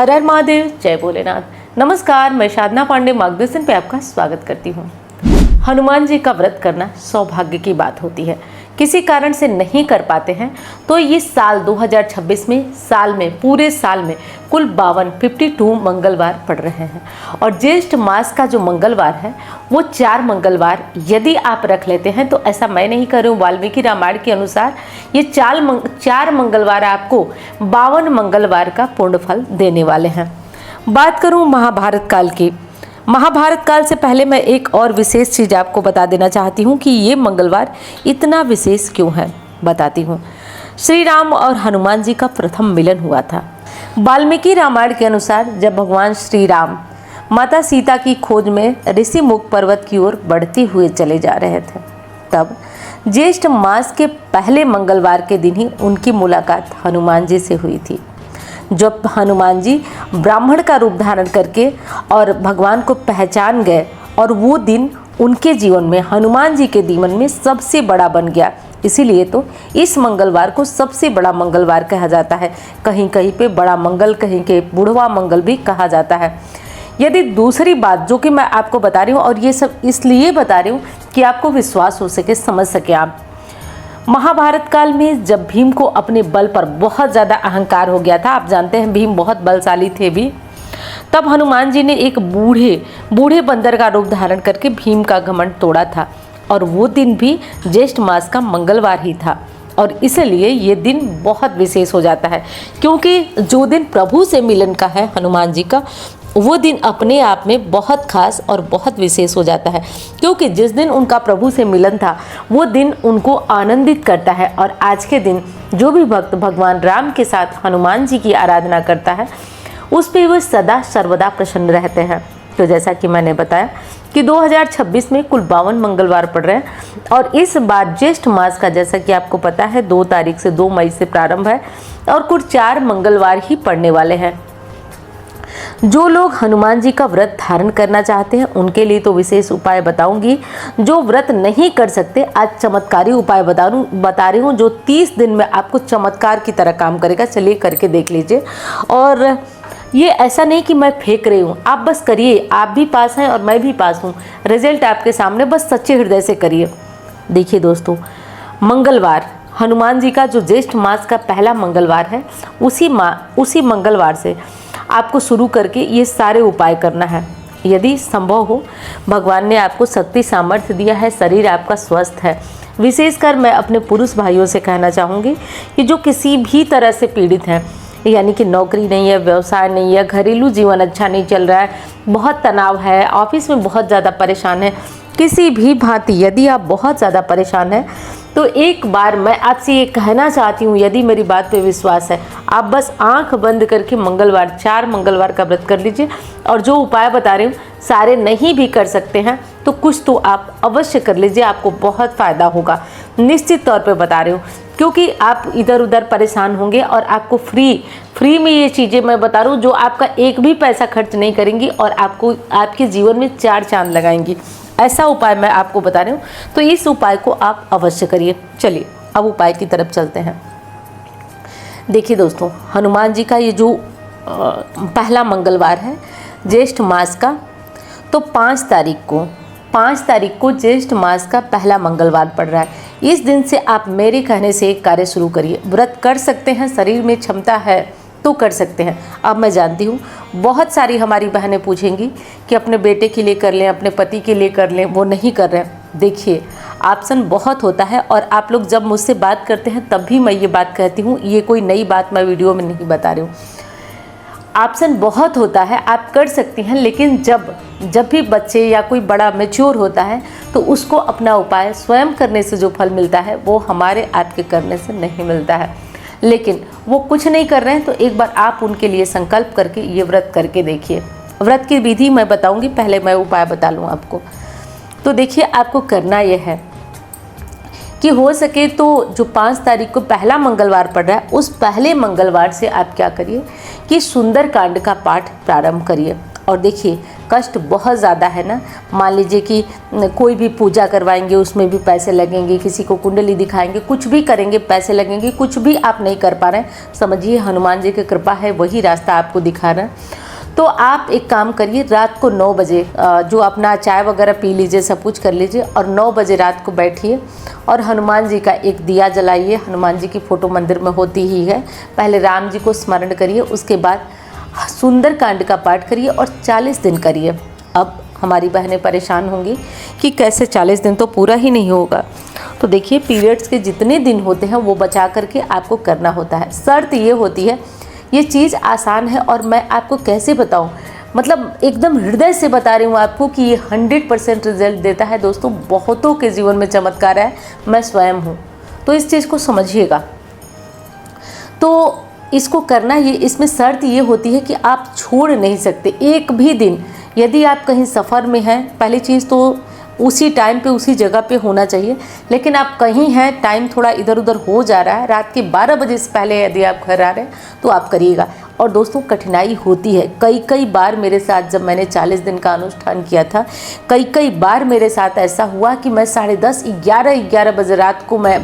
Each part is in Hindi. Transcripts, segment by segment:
हर हर महादेव, जय भोलेनाथ। नमस्कार, मैं साधना पांडे मार्गदर्शन पे आपका स्वागत करती हूँ। हनुमान जी का व्रत करना सौभाग्य की बात होती है। किसी कारण से नहीं कर पाते हैं तो इस साल 2026 में पूरे साल में कुल 52 मंगलवार पड़ रहे हैं और ज्येष्ठ मास का जो मंगलवार है वो 4 मंगलवार यदि आप रख लेते हैं तो ऐसा मैं नहीं कर रही हूँ, वाल्मीकि रामायण के अनुसार ये 4 मंगलवार आपको 52 मंगलवार का पूर्ण फल देने वाले हैं। बात करूँ महाभारत काल की, महाभारत काल से पहले मैं एक और विशेष चीज़ आपको बता देना चाहती हूँ कि ये मंगलवार इतना विशेष क्यों है, बताती हूँ। श्री राम और हनुमान जी का प्रथम मिलन हुआ था। वाल्मीकि रामायण के अनुसार जब भगवान श्री राम माता सीता की खोज में ऋषि मुख पर्वत की ओर बढ़ते हुए चले जा रहे थे, तब ज्येष्ठ मास के पहले मंगलवार के दिन ही उनकी मुलाकात हनुमान जी से हुई थी। जब हनुमान जी ब्राह्मण का रूप धारण करके और भगवान को पहचान गए और वो दिन उनके जीवन में, हनुमान जी के जीवन में सबसे बड़ा बन गया। इसीलिए तो इस मंगलवार को सबसे बड़ा मंगलवार कहा जाता है। कहीं कहीं पे बड़ा मंगल, कहीं के बुढ़वा मंगल भी कहा जाता है। यदि दूसरी बात जो कि मैं आपको बता रही हूँ, और ये सब इसलिए बता रही हूँ कि आपको विश्वास हो सके, समझ सके आप। महाभारत काल में जब भीम को अपने बल पर बहुत ज़्यादा अहंकार हो गया था, आप जानते हैं भीम बहुत बलशाली थे भी, तब हनुमान जी ने एक बूढ़े बंदर का रूप धारण करके भीम का घमंड तोड़ा था और वो दिन भी ज्येष्ठ मास का मंगलवार ही था। और इसलिए ये दिन बहुत विशेष हो जाता है, क्योंकि जो दिन प्रभु से मिलन का है हनुमान जी का, वो दिन अपने आप में बहुत खास और बहुत विशेष हो जाता है, क्योंकि जिस दिन उनका प्रभु से मिलन था वो दिन उनको आनंदित करता है। और आज के दिन जो भी भक्त भगवान राम के साथ हनुमान जी की आराधना करता है उस पर वो सदा सर्वदा प्रसन्न रहते हैं। तो जैसा कि मैंने बताया कि 2026 में कुल 52 मंगलवार पड़ रहे हैं और इस बार ज्येष्ठ मास का, जैसा कि आपको पता है, 2 तारीख से 2 मई से प्रारंभ है और कुल 4 मंगलवार ही पड़ने वाले हैं। जो लोग हनुमान जी का व्रत धारण करना चाहते हैं उनके लिए तो विशेष उपाय बताऊंगी। जो व्रत नहीं कर सकते, आज चमत्कारी उपाय बता रही हूँ जो 30 दिन में आपको चमत्कार की तरह काम करेगा। चलिए करके देख लीजिए। और ये ऐसा नहीं कि मैं फेंक रही हूँ, आप बस करिए। आप भी पास हैं और मैं भी पास हूँ, रिजल्ट आपके सामने, बस सच्चे हृदय से करिए। देखिए दोस्तों, मंगलवार हनुमान जी का जो ज्येष्ठ मास का पहला मंगलवार है, उसी मंगलवार से आपको शुरू करके ये सारे उपाय करना है। यदि संभव हो, भगवान ने आपको शक्ति सामर्थ्य दिया है, शरीर आपका स्वस्थ है। विशेषकर मैं अपने पुरुष भाइयों से कहना चाहूँगी कि जो किसी भी तरह से पीड़ित हैं, यानी कि नौकरी नहीं है, व्यवसाय नहीं है, घरेलू जीवन अच्छा नहीं चल रहा है, बहुत तनाव है, ऑफिस में बहुत ज़्यादा परेशान है, किसी भी भांति यदि आप बहुत ज़्यादा परेशान हैं तो एक बार मैं आपसे ये कहना चाहती हूँ, यदि मेरी बात पे विश्वास है, आप बस आंख बंद करके 4 मंगलवार का व्रत कर लीजिए। और जो उपाय बता रही हूँ सारे नहीं भी कर सकते हैं तो कुछ तो आप अवश्य कर लीजिए, आपको बहुत फ़ायदा होगा, निश्चित तौर पे बता रही हूँ। क्योंकि आप इधर उधर परेशान होंगे और आपको फ्री में ये चीज़ें मैं बता रही हूँ जो आपका एक भी पैसा खर्च नहीं करेंगी और आपको आपके जीवन में 4 चांद लगाएंगी। ऐसा उपाय मैं आपको बता रही हूँ, तो इस उपाय को आप अवश्य करिए। चलिए अब उपाय की तरफ चलते हैं। देखिए दोस्तों, हनुमान जी का ये जो पहला मंगलवार है ज्येष्ठ मास का, तो 5 तारीख को ज्येष्ठ मास का पहला मंगलवार पड़ रहा है। इस दिन से आप मेरे कहने से एक कार्य शुरू करिए। व्रत कर सकते हैं, शरीर में क्षमता है तो कर सकते हैं। अब मैं जानती हूँ बहुत सारी हमारी बहनें पूछेंगी कि अपने बेटे के लिए कर लें, अपने पति के लिए कर लें, वो नहीं कर रहे हैं। देखिए, ऑप्शन बहुत होता है और आप लोग जब मुझसे बात करते हैं तब भी मैं ये बात कहती हूँ, ये कोई नई बात मैं वीडियो में नहीं बता रही हूँ। ऑप्शन बहुत होता है, आप कर सकती हैं, लेकिन जब भी बच्चे या कोई बड़ा मैच्योर होता है तो उसको अपना उपाय स्वयं करने से जो फल मिलता है वो हमारे आपके करने से नहीं मिलता है। लेकिन वो कुछ नहीं कर रहे हैं तो एक बार आप उनके लिए संकल्प करके ये व्रत करके देखिए। व्रत की विधि मैं बताऊंगी, पहले मैं उपाय बता लूँ आपको। तो देखिए, आपको करना यह है कि हो सके तो जो 5 तारीख को पहला मंगलवार पड़ रहा है उस पहले मंगलवार से आप क्या करिए कि सुंदरकांड का पाठ प्रारंभ करिए और देखिए कष्ट बहुत ज़्यादा है ना। मान लीजिए कि कोई भी पूजा करवाएंगे उसमें भी पैसे लगेंगे, किसी को कुंडली दिखाएंगे, कुछ भी करेंगे पैसे लगेंगे, कुछ भी आप नहीं कर पा रहे हैं, समझिए हनुमान जी की कृपा है, वही रास्ता आपको दिखा रहा है। तो आप एक काम करिए, रात को 9 बजे जो अपना चाय वगैरह पी लीजिए, सब कुछ कर लीजिए और 9 बजे रात को बैठिए और हनुमान जी का एक दिया जलाइए। हनुमान जी की फ़ोटो मंदिर में होती ही है। पहले राम जी को स्मरण करिए, उसके बाद सुंदरकांड का पाठ करिए और 40 दिन करिए। अब हमारी बहनें परेशान होंगी कि कैसे 40 दिन तो पूरा ही नहीं होगा। तो देखिए पीरियड्स के जितने दिन होते हैं वो बचा करके आपको करना होता है। शर्त ये होती है, ये चीज़ आसान है और मैं आपको कैसे बताऊं, मतलब एकदम हृदय से बता रही हूँ आपको कि ये 100% रिजल्ट देता है दोस्तों। बहुतों के जीवन में चमत्कार है, मैं स्वयं हूँ। तो इस चीज़ को समझिएगा। तो इसको करना, ये इसमें शर्त ये होती है कि आप छोड़ नहीं सकते एक भी दिन। यदि आप कहीं सफ़र में हैं, पहली चीज़ तो उसी टाइम पे उसी जगह पे होना चाहिए। लेकिन आप कहीं हैं, टाइम थोड़ा इधर उधर हो जा रहा है, रात के 12 बजे से पहले यदि आप घर आ रहे हैं तो आप करिएगा। और दोस्तों कठिनाई होती है, कई बार मेरे साथ जब मैंने 40 दिन का अनुष्ठान किया था, कई बार मेरे साथ ऐसा हुआ कि मैं 10:30 11 बजे रात को मैं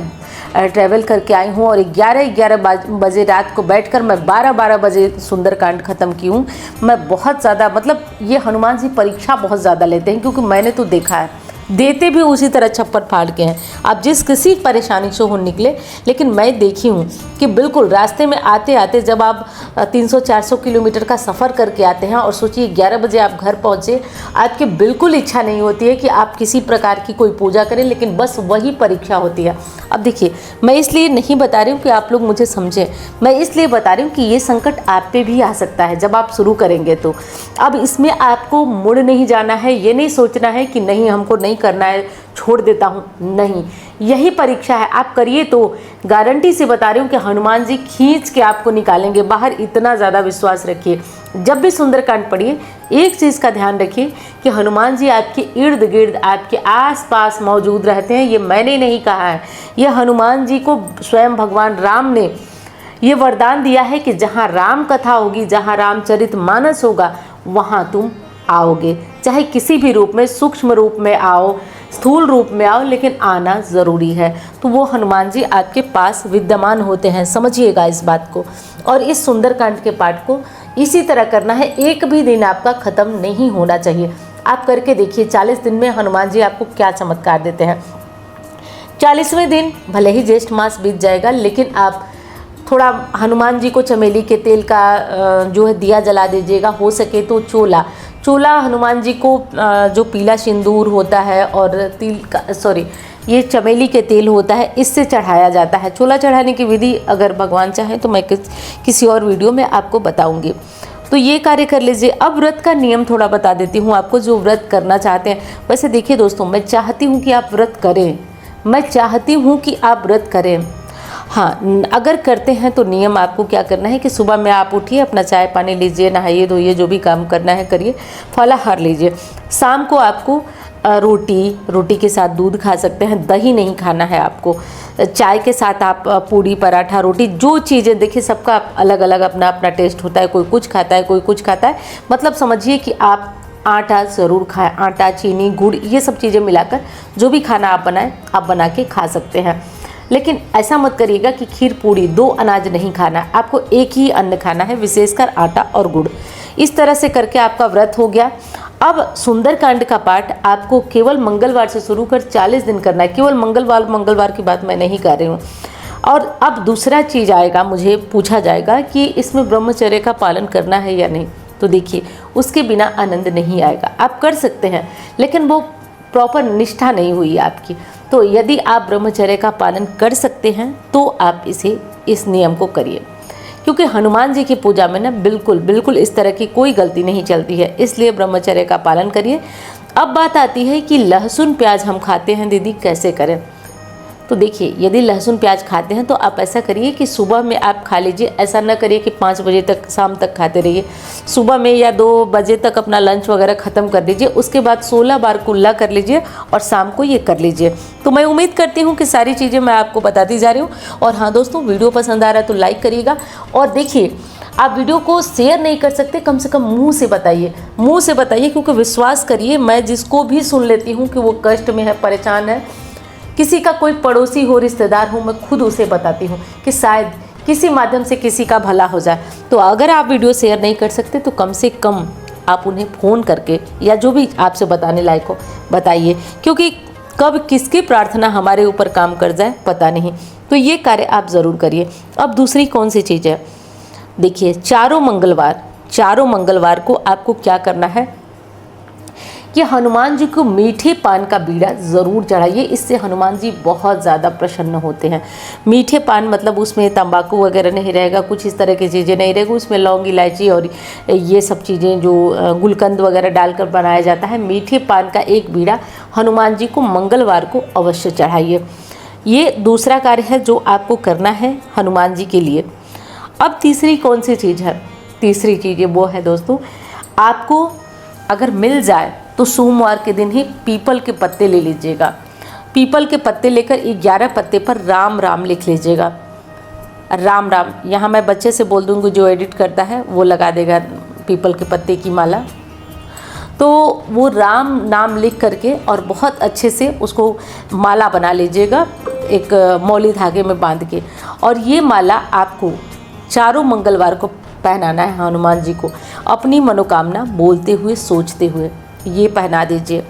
ट्रैवल करके आई हूँ और 11 बजे रात को बैठकर मैं 12 बजे सुंदरकांड ख़त्म की हूँ। मैं बहुत ज़्यादा, मतलब ये हनुमान जी परीक्षा बहुत ज़्यादा लेते हैं, क्योंकि मैंने तो देखा है, देते भी उसी तरह छप्पर फाड़ के हैं। आप जिस किसी परेशानी से हो निकले, लेकिन मैं देखी हूँ कि बिल्कुल रास्ते में आते आते जब आप 300-400 किलोमीटर का सफ़र करके आते हैं और सोचिए 11 बजे आप घर पहुँचे, आपकी बिल्कुल इच्छा नहीं होती है कि आप किसी प्रकार की कोई पूजा करें, लेकिन बस वही परीक्षा होती है। अब देखिए मैं इसलिए नहीं बता रही हूँ कि आप लोग मुझे समझें, मैं इसलिए बता रही हूँ कि ये संकट आप पे भी आ सकता है जब आप शुरू करेंगे। तो अब इसमें आपको मुड़ नहीं जाना है, ये नहीं सोचना है कि नहीं हमको नहीं करना है, छोड़ देता हूँ, नहीं, यही परीक्षा है। आप करिए तो गारंटी से बता रही हूँ कि हनुमान जी खींच के आपको निकालेंगे बाहर, इतना ज़्यादा विश्वास रखिए। जब भी सुंदरकांड पढ़िए एक चीज़ का ध्यान रखिए कि हनुमान जी आपके इर्द गिर्द, आपके आसपास मौजूद रहते हैं। ये मैंने नहीं कहा है, ये हनुमान जी को स्वयं भगवान राम ने ये वरदान दिया है कि जहाँ राम कथा होगी, जहाँ रामचरितमानस होगा, वहाँ तुम आओगे। चाहे किसी भी रूप में, सूक्ष्म रूप में आओ, स्थूल रूप में आओ, लेकिन आना ज़रूरी है। तो वो हनुमान जी आपके पास विद्यमान होते हैं, समझिएगा इस बात को। और इस सुंदरकांड के पाठ को इसी तरह करना है, एक भी दिन आपका ख़त्म नहीं होना चाहिए। आप करके देखिए 40 दिन में हनुमान जी आपको क्या चमत्कार देते हैं। 40वें दिन भले ही ज्येष्ठ मास बीत जाएगा, लेकिन आप थोड़ा हनुमान जी को चमेली के तेल का जो है दिया जला दीजिएगा। हो सके तो चोला हनुमान जी को जो पीला सिंदूर होता है और ये चमेली के तेल होता है, इससे चढ़ाया जाता है। चोला चढ़ाने की विधि अगर भगवान चाहे तो मैं किसी और वीडियो में आपको बताऊंगी। तो ये कार्य कर लीजिए। अब व्रत का नियम थोड़ा बता देती हूँ आपको, जो व्रत करना चाहते हैं। वैसे देखिए दोस्तों, मैं चाहती हूँ कि आप व्रत करें, मैं चाहती हूँ कि आप व्रत करें। हाँ, अगर करते हैं तो नियम आपको क्या करना है कि सुबह में आप उठिए, अपना चाय पानी लीजिए, नहाइए धोइए, जो भी काम करना है करिए, फलाहार लीजिए। शाम को आपको रोटी के साथ दूध खा सकते हैं, दही नहीं खाना है आपको। चाय के साथ आप पूड़ी पराठा रोटी, जो चीज़ें, देखिए सबका अलग अलग अपना अपना टेस्ट होता है, कोई कुछ खाता है कोई कुछ खाता है। मतलब समझिए कि आप आटा ज़रूर खाएं, आटा, चीनी, गुड़, ये सब चीज़ें मिलाकर जो भी खाना आप बनाएं, आप बना के खा सकते हैं। लेकिन ऐसा मत करिएगा कि खीर पूड़ी, 2 अनाज नहीं खाना है, आपको एक ही अन्न खाना है, विशेषकर आटा और गुड़। इस तरह से करके आपका व्रत हो गया। अब सुंदरकांड का पाठ आपको केवल मंगलवार से शुरू कर 40 दिन करना है। केवल मंगलवार की बात मैं नहीं कर रही हूँ। और अब दूसरा चीज़ आएगा, मुझे पूछा जाएगा कि इसमें ब्रह्मचर्य का पालन करना है या नहीं। तो देखिए, उसके बिना आनंद नहीं आएगा। आप कर सकते हैं, लेकिन वो प्रॉपर निष्ठा नहीं हुई आपकी। तो यदि आप ब्रह्मचर्य का पालन कर सकते हैं तो आप इस नियम को करिए, क्योंकि हनुमान जी की पूजा में ना बिल्कुल इस तरह की कोई गलती नहीं चलती है। इसलिए ब्रह्मचर्य का पालन करिए। अब बात आती है कि लहसुन प्याज हम खाते हैं दीदी, कैसे करें। तो देखिए, यदि लहसुन प्याज खाते हैं तो आप ऐसा करिए कि सुबह में आप खा लीजिए। ऐसा ना करिए कि 5 बजे तक शाम तक खाते रहिए। सुबह में या 2 बजे तक अपना लंच वगैरह ख़त्म कर दीजिए। उसके बाद 16 बार कुल्ला कर लीजिए और शाम को ये कर लीजिए। तो मैं उम्मीद करती हूँ कि सारी चीज़ें मैं आपको बताती जा रही हूँ। और हाँ दोस्तों, वीडियो पसंद आ रहा है तो लाइक करिएगा। और देखिए, आप वीडियो को शेयर नहीं कर सकते, कम से कम मुंह से बताइए, मुंह से बताइए, क्योंकि विश्वास करिए मैं जिसको भी सुन लेती हूँ कि वो कष्ट में है, परेशान है, किसी का कोई पड़ोसी हो, रिश्तेदार हो, मैं खुद उसे बताती हूँ कि शायद किसी माध्यम से किसी का भला हो जाए। तो अगर आप वीडियो शेयर नहीं कर सकते तो कम से कम आप उन्हें फ़ोन करके या जो भी आपसे बताने लायक हो बताइए, क्योंकि कब किसकी प्रार्थना हमारे ऊपर काम कर जाए पता नहीं। तो ये कार्य आप ज़रूर करिए। अब दूसरी कौन सी चीज़ है, देखिए चारों मंगलवार को आपको क्या करना है कि हनुमान जी को मीठे पान का बीड़ा ज़रूर चढ़ाइए। इससे हनुमान जी बहुत ज़्यादा प्रसन्न होते हैं। मीठे पान मतलब उसमें तंबाकू वगैरह नहीं रहेगा, कुछ इस तरह की चीज़ें नहीं रहेगी, उसमें लौंग, इलायची और ये सब चीज़ें जो गुलकंद वगैरह डालकर बनाया जाता है। मीठे पान का एक बीड़ा हनुमान जी को मंगलवार को अवश्य चढ़ाइए। ये दूसरा कार्य है जो आपको करना है हनुमान जी के लिए। अब तीसरी कौन सी चीज़ है, तीसरी चीज़ वो है दोस्तों, आपको अगर मिल जाए तो सोमवार के दिन ही पीपल के पत्ते ले लीजिएगा। पीपल के पत्ते लेकर 11 पत्ते पर राम राम लिख लीजिएगा। राम राम, यहाँ मैं बच्चे से बोल दूँगी जो एडिट करता है वो लगा देगा पीपल के पत्ते की माला। तो वो राम नाम लिख करके और बहुत अच्छे से उसको माला बना लीजिएगा, एक मौली धागे में बांध के। और ये माला आपको चारों मंगलवार को पहनाना है हनुमान जी को, अपनी मनोकामना बोलते हुए, सोचते हुए ये पहना दीजिए।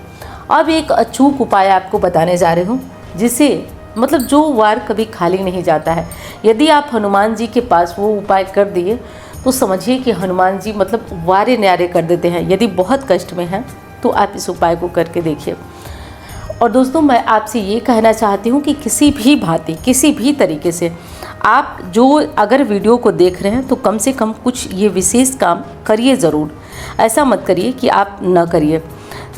अब एक अचूक उपाय आपको बताने जा रही हूँ, जिसे मतलब जो वार कभी खाली नहीं जाता है। यदि आप हनुमान जी के पास वो उपाय कर दिए तो समझिए कि हनुमान जी मतलब वारे न्यारे कर देते हैं। यदि बहुत कष्ट में हैं तो आप इस उपाय को करके देखिए। और दोस्तों मैं आपसे ये कहना चाहती हूँ कि किसी भी भांति, किसी भी तरीके से आप जो अगर वीडियो को देख रहे हैं तो कम से कम कुछ ये विशेष काम करिए ज़रूर। ऐसा मत करिए कि आप न करिए।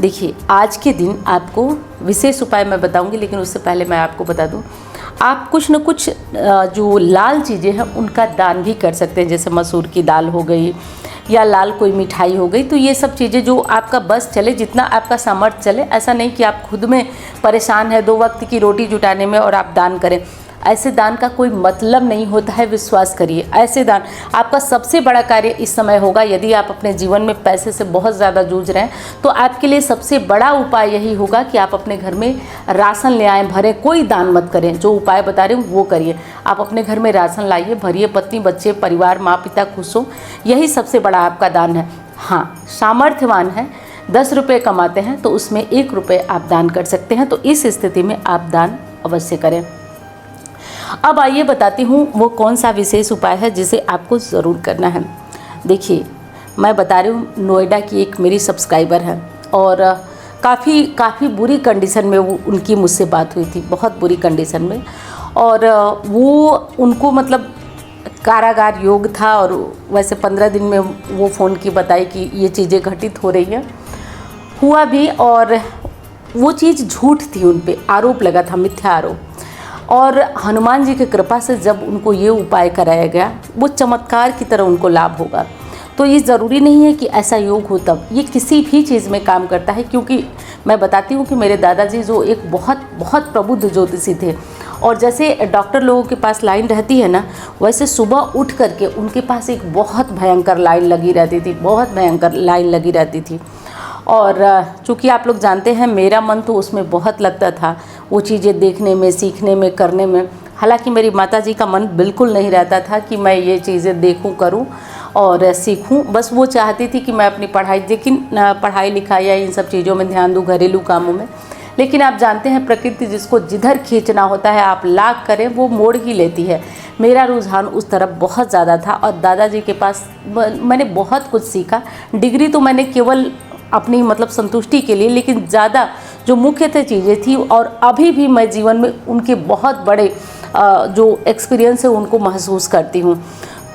देखिए आज के दिन आपको विशेष उपाय मैं बताऊंगी, लेकिन उससे पहले मैं आपको बता दूं, आप कुछ न कुछ जो लाल चीज़ें हैं उनका दान भी कर सकते हैं। जैसे मसूर की दाल हो गई या लाल कोई मिठाई हो गई। तो ये सब चीज़ें जो आपका बस चले, जितना आपका सामर्थ्य चले। ऐसा नहीं कि आप खुद में परेशान है 2 वक्त की रोटी जुटाने में और आप दान करें। ऐसे दान का कोई मतलब नहीं होता है, विश्वास करिए। ऐसे दान आपका सबसे बड़ा कार्य इस समय होगा। यदि आप अपने जीवन में पैसे से बहुत ज़्यादा जूझ रहे हैं तो आपके लिए सबसे बड़ा उपाय यही होगा कि आप अपने घर में राशन ले आएँ, भरें। कोई दान मत करें, जो उपाय बता रहे हूँ वो करिए। आप अपने घर में राशन लाइए, भरिए, पत्नी बच्चे परिवार माँ पिता खुश हो, यही सबसे बड़ा आपका दान है। हाँ, सामर्थ्यवान है, 10 रुपये कमाते हैं तो उसमें 1 रुपये आप दान कर सकते हैं। तो इस स्थिति में आप दान अवश्य करें। अब आइए बताती हूँ वो कौन सा विशेष उपाय है जिसे आपको ज़रूर करना है। देखिए मैं बता रही हूँ, नोएडा की एक मेरी सब्सक्राइबर है और काफ़ी बुरी कंडीशन में वो उनकी मुझसे बात हुई थी, बहुत बुरी कंडीशन में। और वो उनको मतलब कारागार योग था और वैसे 15 दिन में वो फ़ोन की बताई कि ये चीज़ें घटित हो रही हैं। हुआ भी, और वो चीज़ झूठ थी, उन पे आरोप लगा था, मिथ्या आरोप। और हनुमान जी की कृपा से जब उनको ये उपाय कराया गया, वो चमत्कार की तरह उनको लाभ होगा। तो ये ज़रूरी नहीं है कि ऐसा योग हो तब, ये किसी भी चीज़ में काम करता है। क्योंकि मैं बताती हूँ कि मेरे दादाजी जो एक बहुत प्रबुद्ध ज्योतिषी थे, और जैसे डॉक्टर लोगों के पास लाइन रहती है ना, वैसे सुबह उठ करके उनके पास एक बहुत भयंकर लाइन लगी रहती थी, बहुत भयंकर लाइन लगी रहती थी। और चूँकि आप लोग जानते हैं मेरा मन तो उसमें बहुत लगता था, वो चीज़ें देखने में, सीखने में, करने में। हालांकि मेरी माताजी का मन बिल्कुल नहीं रहता था कि मैं ये चीज़ें देखूं, करूं और सीखूं। बस वो चाहती थी कि मैं अपनी पढ़ाई लिखाई या इन सब चीज़ों में ध्यान दूं, घरेलू कामों में। लेकिन आप जानते हैं प्रकृति जिसको जिधर खींचना होता है, आप लाख करें वो मोड़ ही लेती है। मेरा रुझान उस तरफ बहुत ज़्यादा था और दादाजी के पास मैंने बहुत कुछ सीखा। डिग्री तो मैंने केवल अपनी मतलब संतुष्टि के लिए, लेकिन ज़्यादा जो मुख्यतः चीज़ें थी, और अभी भी मैं जीवन में उनके बहुत बड़े जो एक्सपीरियंस है उनको महसूस करती हूँ।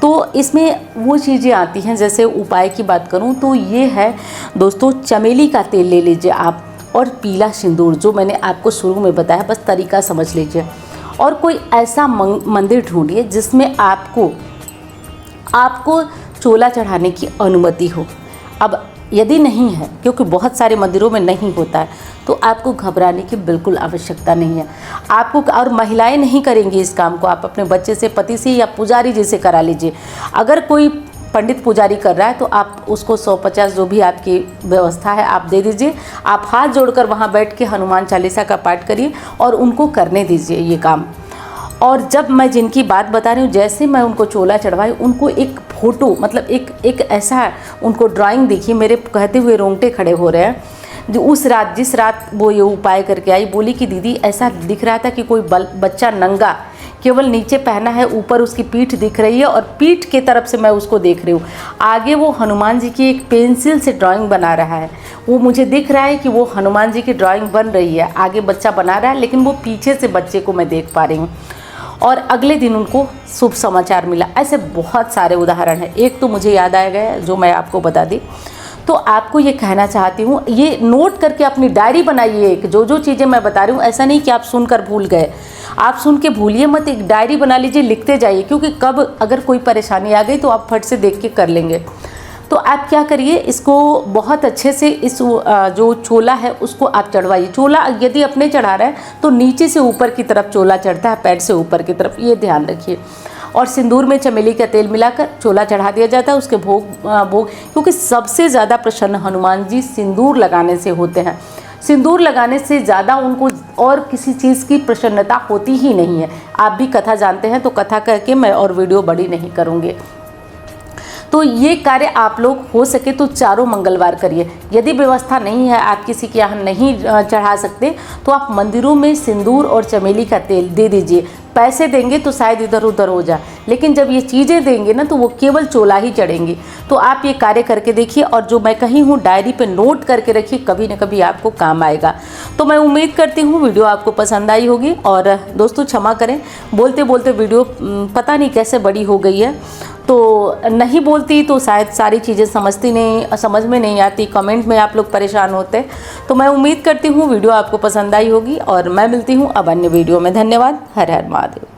तो इसमें वो चीज़ें आती हैं, जैसे उपाय की बात करूँ तो ये है दोस्तों, चमेली का तेल ले लीजिए आप, और पीला सिंदूर जो मैंने आपको शुरू में बताया, बस तरीका समझ लीजिए। और कोई ऐसा मंदिर ढूंढिए जिसमें आपको चोला चढ़ाने की अनुमति हो। अब यदि नहीं है, क्योंकि बहुत सारे मंदिरों में नहीं होता है, तो आपको घबराने की बिल्कुल आवश्यकता नहीं है। आपको, और महिलाएं नहीं करेंगी इस काम को, आप अपने बच्चे से, पति से या पुजारी जी से करा लीजिए। अगर कोई पंडित पुजारी कर रहा है तो आप उसको 150 जो भी आपकी व्यवस्था है आप दे दीजिए। आप हाथ जोड़कर वहाँ बैठ के हनुमान चालीसा का पाठ करिए और उनको करने दीजिए ये काम। और जब मैं जिनकी बात बता रही हूँ, जैसे मैं उनको चोला चढ़वाई, उनको एक फ़ोटो मतलब एक ऐसा उनको ड्राइंग देखी, मेरे कहते हुए रोंगटे खड़े हो रहे हैं। जो उस रात, जिस रात वो ये उपाय करके आई, बोली कि दीदी ऐसा दिख रहा था कि कोई बच्चा नंगा, केवल नीचे पहना है, ऊपर उसकी पीठ दिख रही है और पीठ के तरफ से मैं उसको देख रही हूँ। आगे वो हनुमान जी की एक पेंसिल से ड्राइंग बना रहा है। वो मुझे दिख रहा है कि वो हनुमान जी की ड्राइंग बन रही है, आगे बच्चा बना रहा है, लेकिन वो पीछे से बच्चे को मैं देख पा रही हूँ। और अगले दिन उनको शुभ समाचार मिला। ऐसे बहुत सारे उदाहरण हैं। एक तो मुझे याद आ गया जो मैं आपको बता दी। तो आपको ये कहना चाहती हूँ, ये नोट करके अपनी डायरी बनाइए। एक जो चीज़ें मैं बता रही हूँ, ऐसा नहीं कि आप सुनकर भूल गए। आप सुन के भूलिए मत, एक डायरी बना लीजिए, लिखते जाइए, क्योंकि कब अगर कोई परेशानी आ गई तो आप फट से देख के कर लेंगे। तो आप क्या करिए, इसको बहुत अच्छे से इस जो चोला है उसको आप चढ़वाइए। चोला यदि अपने चढ़ा रहे हैं तो नीचे से ऊपर की तरफ चोला चढ़ता है, पैर से ऊपर की तरफ, ये ध्यान रखिए। और सिंदूर में चमेली का तेल मिलाकर चोला चढ़ा दिया जाता है। उसके भोग क्योंकि सबसे ज़्यादा प्रसन्न हनुमान जी सिंदूर लगाने से होते हैं। सिंदूर लगाने से ज़्यादा उनको और किसी चीज़ की प्रसन्नता होती ही नहीं है। आप भी कथा जानते हैं, तो कथा करके मैं और वीडियो बड़ी नहीं करूँगी। तो ये कार्य आप लोग हो सके तो चारों मंगलवार करिए। यदि व्यवस्था नहीं है, आप किसी के यहाँ नहीं चढ़ा सकते, तो आप मंदिरों में सिंदूर और चमेली का तेल दे दीजिए। पैसे देंगे तो शायद इधर उधर हो जाए, लेकिन जब ये चीज़ें देंगे ना तो वो केवल चोला ही चढ़ेंगी। तो आप ये कार्य करके देखिए, और जो मैं कही हूँ डायरी पे नोट करके रखिए, कभी न कभी आपको काम आएगा। तो मैं उम्मीद करती हूँ वीडियो आपको पसंद आई होगी। और दोस्तों क्षमा करें, बोलते बोलते वीडियो पता नहीं कैसे बड़ी हो गई है। तो नहीं बोलती तो शायद सारी चीज़ें समझ में नहीं आती, कमेंट में आप लोग परेशान होते। तो मैं उम्मीद करती हूँ वीडियो आपको पसंद आई होगी, और मैं मिलती हूँ अब अन्य वीडियो में। धन्यवाद। हर हर महादेव।